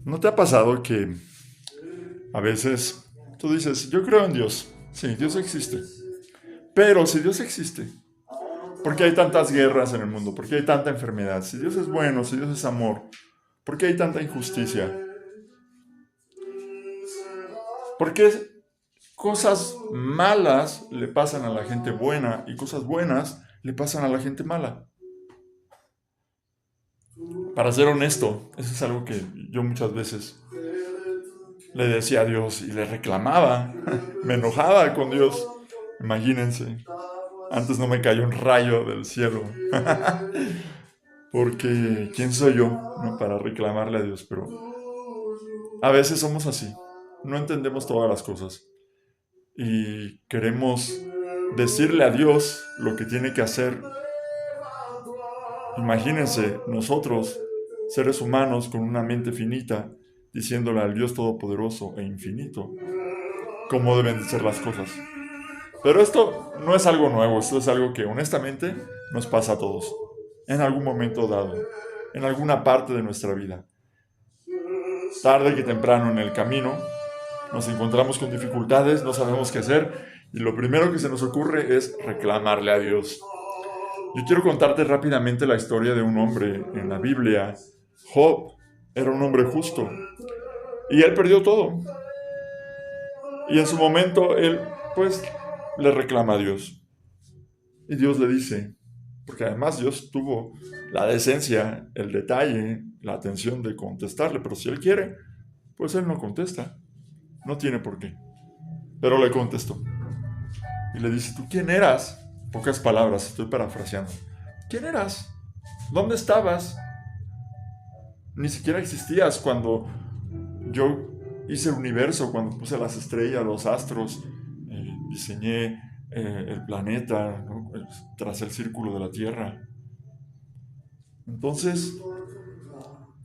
¿No te ha pasado que a veces tú dices, yo creo en Dios? Sí, Dios existe. Pero si Dios existe, ¿por qué hay tantas guerras en el mundo? ¿Por qué hay tanta enfermedad? Si Dios es bueno, si Dios es amor, ¿por qué hay tanta injusticia? ¿Por qué cosas malas le pasan a la gente buena y cosas buenas le pasan a la gente mala? Para ser honesto, eso es algo que yo muchas veces le decía a Dios y le reclamaba, me enojaba con Dios. Imagínense, antes no me cayó un rayo del cielo, porque ¿quién soy yo, no, para reclamarle a Dios? Pero a veces somos así, no entendemos todas las cosas y queremos decirle a Dios lo que tiene que hacer. Imagínense nosotros, seres humanos con una mente finita, diciéndole al Dios todopoderoso e infinito cómo deben de ser las cosas. Pero esto no es algo nuevo, esto es algo que honestamente nos pasa a todos, en algún momento dado, en alguna parte de nuestra vida. Tarde que temprano en el camino nos encontramos con dificultades, no sabemos qué hacer y lo primero que se nos ocurre es reclamarle a Dios. Yo quiero contarte rápidamente la historia de un hombre en la Biblia. Job era un hombre justo y él perdió todo. Y en su momento él pues le reclama a Dios. Y Dios le dice, porque además Dios tuvo la decencia, el detalle, la atención de contestarle, pero si él quiere, pues él no contesta, no tiene por qué. Pero le contestó y le dice, ¿tú quién eras? Pocas palabras, estoy parafraseando. ¿Quién eras? ¿Dónde estabas? Ni siquiera existías cuando yo hice el universo, cuando puse las estrellas, los astros, diseñé el planeta, ¿no? Tras el círculo de la Tierra. Entonces,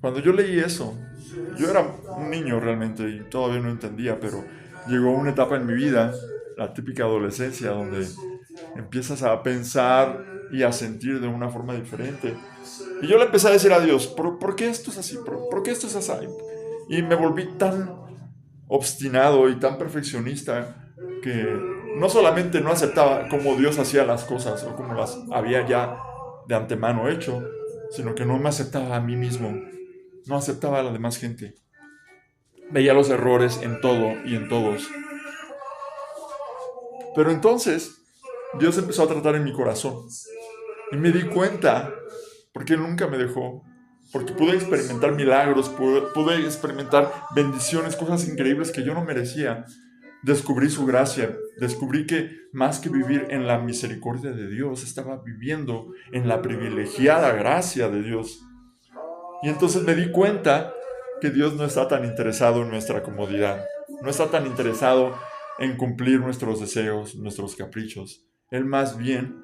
cuando yo leí eso, yo era un niño realmente y todavía no entendía, pero llegó una etapa en mi vida, la típica adolescencia, donde empiezas a pensar y a sentir de una forma diferente. Y yo le empecé a decir a Dios, ¿por qué esto es así? ¿Por qué esto es así? Y me volví tan obstinado y tan perfeccionista que no solamente no aceptaba cómo Dios hacía las cosas o cómo las había ya de antemano hecho, sino que no me aceptaba a mí mismo, no aceptaba a la demás gente. Veía los errores en todo y en todos. Pero entonces Dios empezó a tratar en mi corazón y me di cuenta, porque Él nunca me dejó, porque pude experimentar milagros, pude experimentar bendiciones, cosas increíbles que yo no merecía. Descubrí su gracia, descubrí que más que vivir en la misericordia de Dios, estaba viviendo en la privilegiada gracia de Dios. Y entonces me di cuenta que Dios no está tan interesado en nuestra comodidad, no está tan interesado en cumplir nuestros deseos, nuestros caprichos. Él más bien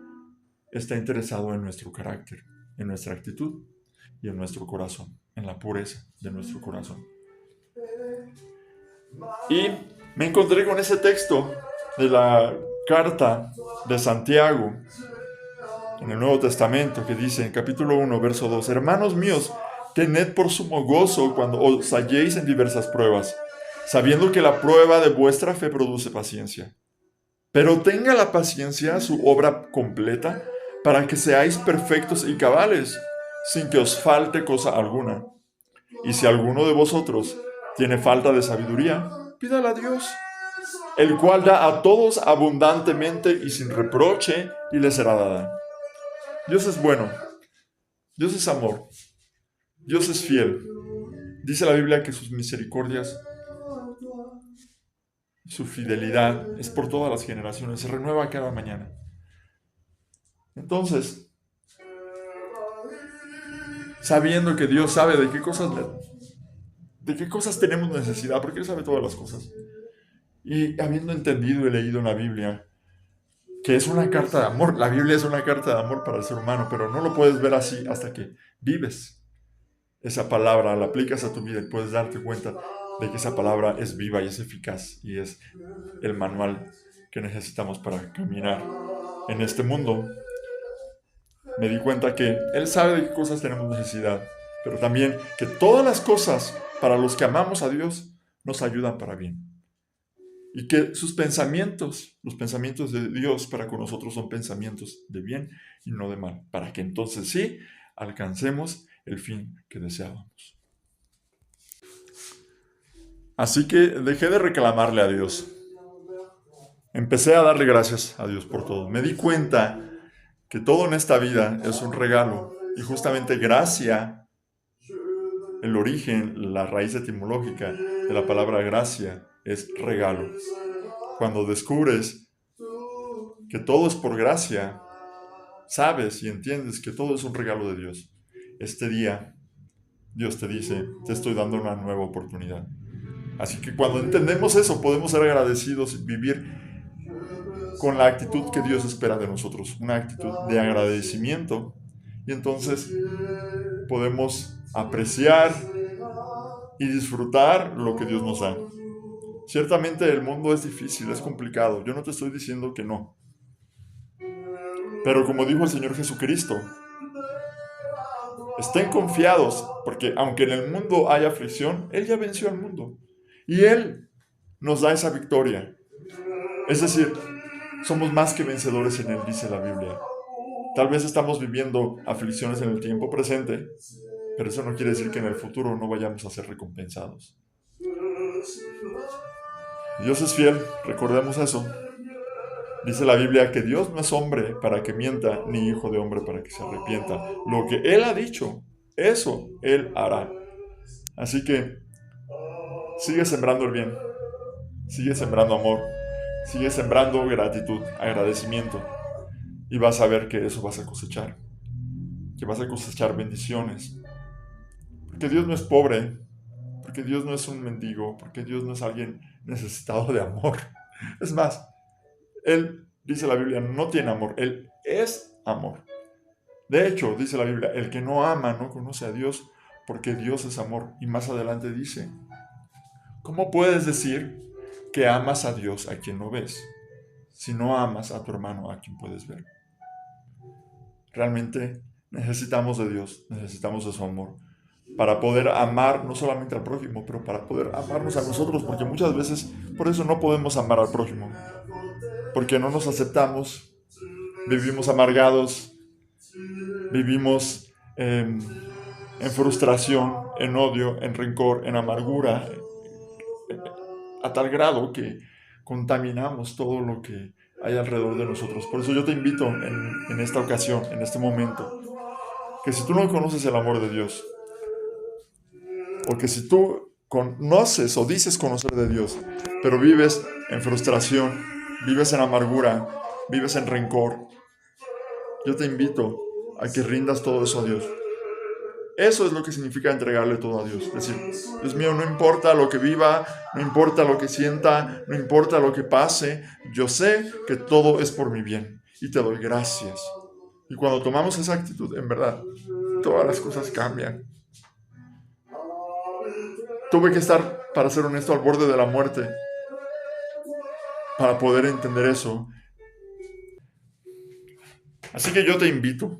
está interesado en nuestro carácter, en nuestra actitud y en nuestro corazón, en la pureza de nuestro corazón. Y me encontré con ese texto de la carta de Santiago en el Nuevo Testamento que dice en capítulo 1, verso 2, hermanos míos, tened por sumo gozo cuando os halléis en diversas pruebas, sabiendo que la prueba de vuestra fe produce paciencia. Pero tenga la paciencia su obra completa para que seáis perfectos y cabales, sin que os falte cosa alguna. Y si alguno de vosotros tiene falta de sabiduría, pídala a Dios, el cual da a todos abundantemente y sin reproche, y le será dada. Dios es bueno, Dios es amor, Dios es fiel. Dice la Biblia que sus misericordias, su fidelidad es por todas las generaciones, se renueva cada mañana. Entonces, sabiendo que Dios sabe de qué cosas tenemos necesidad, porque Él sabe todas las cosas, y habiendo entendido y leído en la Biblia que es una carta de amor, la Biblia es una carta de amor para el ser humano, pero no lo puedes ver así hasta que vives esa palabra, la aplicas a tu vida y puedes darte cuenta de que esa palabra es viva y es eficaz y es el manual que necesitamos para caminar en este mundo. Me di cuenta que Él sabe de qué cosas tenemos necesidad, pero también que todas las cosas para los que amamos a Dios nos ayudan para bien. Y que sus pensamientos, los pensamientos de Dios para con nosotros son pensamientos de bien y no de mal, para que entonces sí alcancemos el fin que deseábamos. Así que dejé de reclamarle a Dios. Empecé a darle gracias a Dios por todo. Me di cuenta que todo en esta vida es un regalo. Y justamente gracia, el origen, la raíz etimológica de la palabra gracia es regalo. Cuando descubres que todo es por gracia, sabes y entiendes que todo es un regalo de Dios. Este día, Dios te dice, te estoy dando una nueva oportunidad. Así que cuando entendemos eso, podemos ser agradecidos y vivir con la actitud que Dios espera de nosotros, una actitud de agradecimiento. Y entonces podemos apreciar y disfrutar lo que Dios nos da. Ciertamente el mundo es difícil, es complicado. Yo no te estoy diciendo que no. Pero como dijo el Señor Jesucristo, estén confiados, porque aunque en el mundo hay aflicción, Él ya venció al mundo. Y Él nos da esa victoria. Es decir, somos más que vencedores en Él, dice la Biblia. Tal vez estamos viviendo aflicciones en el tiempo presente, pero eso no quiere decir que en el futuro no vayamos a ser recompensados. Dios es fiel, recordemos eso. Dice la Biblia que Dios no es hombre para que mienta, ni hijo de hombre para que se arrepienta. Lo que Él ha dicho, eso Él hará. Así que sigue sembrando el bien, sigue sembrando amor, sigue sembrando gratitud, agradecimiento. Y vas a ver que eso vas a cosechar. Que vas a cosechar bendiciones. Porque Dios no es pobre. Porque Dios no es un mendigo. Porque Dios no es alguien necesitado de amor. Es más, Él, dice la Biblia, no tiene amor. Él es amor. De hecho, dice la Biblia, el que no ama no conoce a Dios, porque Dios es amor. Y más adelante dice, ¿cómo puedes decir que amas a Dios a quien no ves, si no amas a tu hermano a quien puedes ver? Realmente necesitamos de Dios, necesitamos de su amor, para poder amar no solamente al prójimo, pero para poder amarnos a nosotros, porque muchas veces por eso no podemos amar al prójimo, porque no nos aceptamos, vivimos amargados, vivimos en frustración, en odio, en rencor, en amargura, a tal grado que contaminamos todo lo que hay alrededor de nosotros. Por eso yo te invito en esta ocasión, en este momento, que si tú no conoces el amor de Dios, porque si tú conoces o dices conocer de Dios, pero vives en frustración, vives en amargura, vives en rencor, yo te invito a que rindas todo eso a Dios. Eso es lo que significa entregarle todo a Dios. Es decir, Dios mío, no importa lo que viva, no importa lo que sienta, no importa lo que pase, yo sé que todo es por mi bien y te doy gracias. Y cuando tomamos esa actitud, en verdad, todas las cosas cambian. Tuve que estar, para ser honesto, al borde de la muerte para poder entender eso. Así que yo te invito.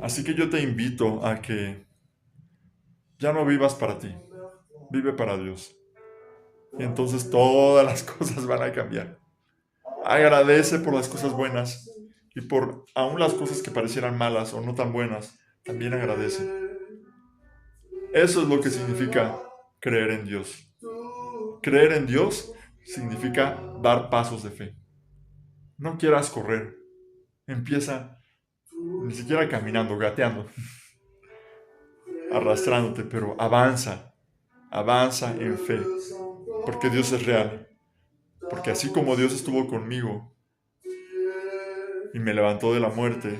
Así que yo te invito a que ya no vivas para ti, vive para Dios. Y entonces todas las cosas van a cambiar. Agradece por las cosas buenas y por aún las cosas que parecieran malas o no tan buenas, también agradece. Eso es lo que significa creer en Dios. Creer en Dios significa dar pasos de fe. No quieras correr. Empieza ni siquiera caminando, gateando, arrastrándote, pero avanza. Avanza en fe. Porque Dios es real. Porque así como Dios estuvo conmigo y me levantó de la muerte,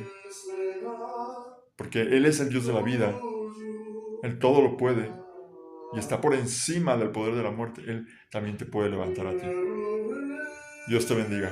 porque Él es el Dios de la vida, Él todo lo puede y está por encima del poder de la muerte, Él también te puede levantar a ti. Dios te bendiga.